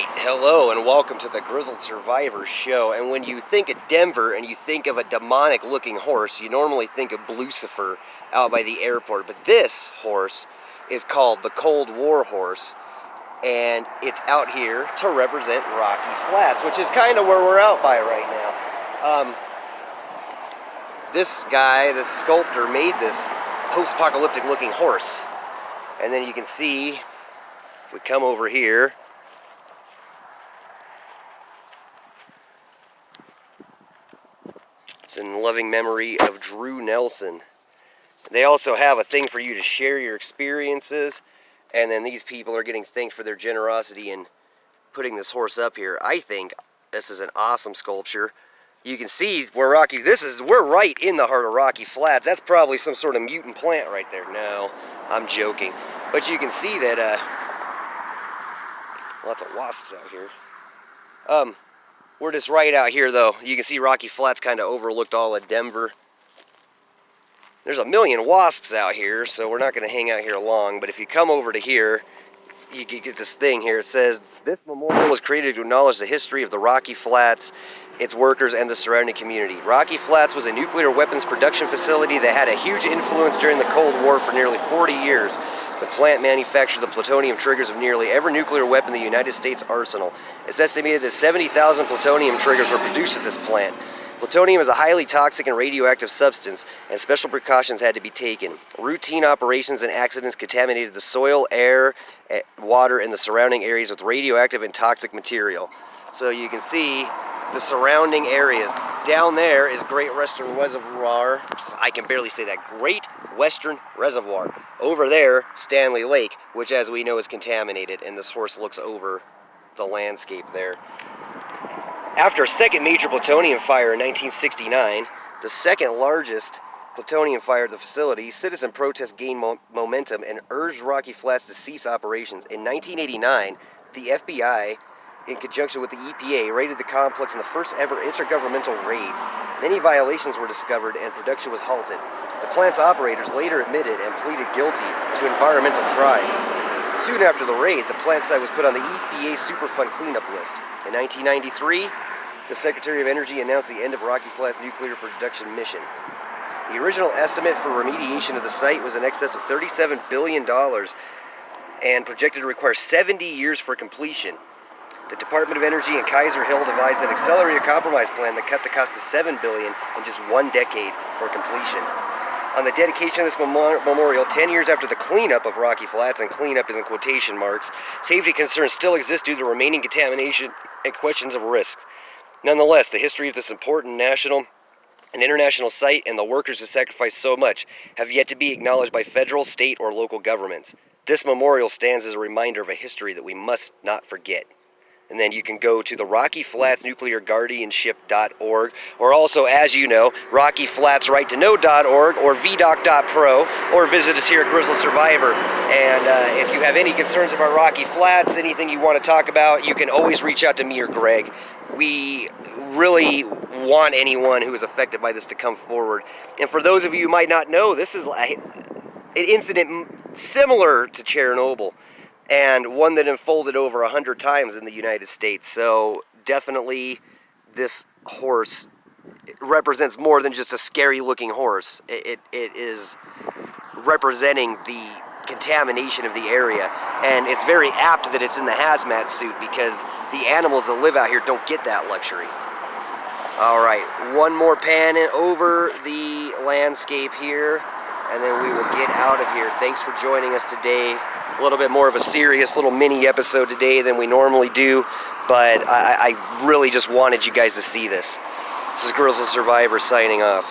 Alright, hello and welcome to the Grizzled Survivor Show. And when you think of Denver and you think of a demonic looking horse, you normally think of Lucifer out by the airport. But this horse is called the Cold War horse, and it's out here to represent Rocky Flats, which is kind of where we're out by right now. This guy, this sculptor, made this post-apocalyptic looking horse. And then you can see, if we come over here, it's in loving memory of Drew Nelson. They also have a thing for you to share your experiences, and then these people are getting thanked for their generosity in putting this horse up here. I think this is an awesome sculpture. You can see where we're right in the heart of Rocky Flats. That's probably some sort of mutant plant right there. No, I'm joking. But you can see that, lots of wasps out here. We're just right out here, though. You can see Rocky Flats kind of overlooked all of Denver. There's a million wasps out here, so we're not going to hang out here long. But if you come over to here, you can get this thing here. It says, this memorial was created to acknowledge the history of the Rocky Flats, its workers, and the surrounding community. Rocky Flats was a nuclear weapons production facility that had a huge influence during the Cold War for nearly 40 years. The plant manufactured the plutonium triggers of nearly every nuclear weapon in the United States arsenal. It's estimated that 70,000 plutonium triggers were produced at this plant. Plutonium is a highly toxic and radioactive substance, and special precautions had to be taken. Routine operations and accidents contaminated the soil, air, water, and the surrounding areas with radioactive and toxic material. So you can see the surrounding areas. Down there is Great Western Reservoir. I can barely say that. Great Western Reservoir. Over there, Stanley Lake, which as we know is contaminated, and this horse looks over the landscape there. After a second major plutonium fire in 1969, the second largest plutonium fire at the facility, citizen protests gained momentum and urged Rocky Flats to cease operations. In 1989, the FBI, in conjunction with the EPA, raided the complex in the first ever intergovernmental raid. Many violations were discovered and production was halted. The plant's operators later admitted and pleaded guilty to environmental crimes. Soon after the raid, the plant site was put on the EPA Superfund cleanup list. In 1993, the Secretary of Energy announced the end of Rocky Flats' nuclear production mission. The original estimate for remediation of the site was in excess of $37 billion and projected to require 70 years for completion. The Department of Energy and Kaiser Hill devised an accelerated compromise plan that cut the cost to $7 billion in just 1 decade for completion. On the dedication of this memorial, 10 years after the cleanup of Rocky Flats, and cleanup is in quotation marks, safety concerns still exist due to remaining contamination and questions of risk. Nonetheless, the history of this important national and international site and the workers who sacrificed so much have yet to be acknowledged by federal, state, or local governments. This memorial stands as a reminder of a history that we must not forget. And then you can go to the Rocky Flats Nuclear Guardianship.org, or also, as you know, RockyFlatsRightToKnow.org or VDoc.pro, or visit us here at Grizzled Survivor. And if you have any concerns about Rocky Flats, anything you want to talk about, you can always reach out to me or Greg. We really want anyone who is affected by this to come forward. And for those of you who might not know, this is an incident similar to Chernobyl, and one that unfolded over 100 times in the United States. So definitely this horse represents more than just a scary looking horse. It is representing the contamination of the area, and it's very apt that it's in the hazmat suit because the animals that live out here don't get that luxury. Alright, one more pan over the landscape here, and then we will get out of here. Thanks for joining us today. A little bit more of a serious little mini episode today than we normally do, but I really just wanted you guys to see this. This is Grizzled Survivor signing off.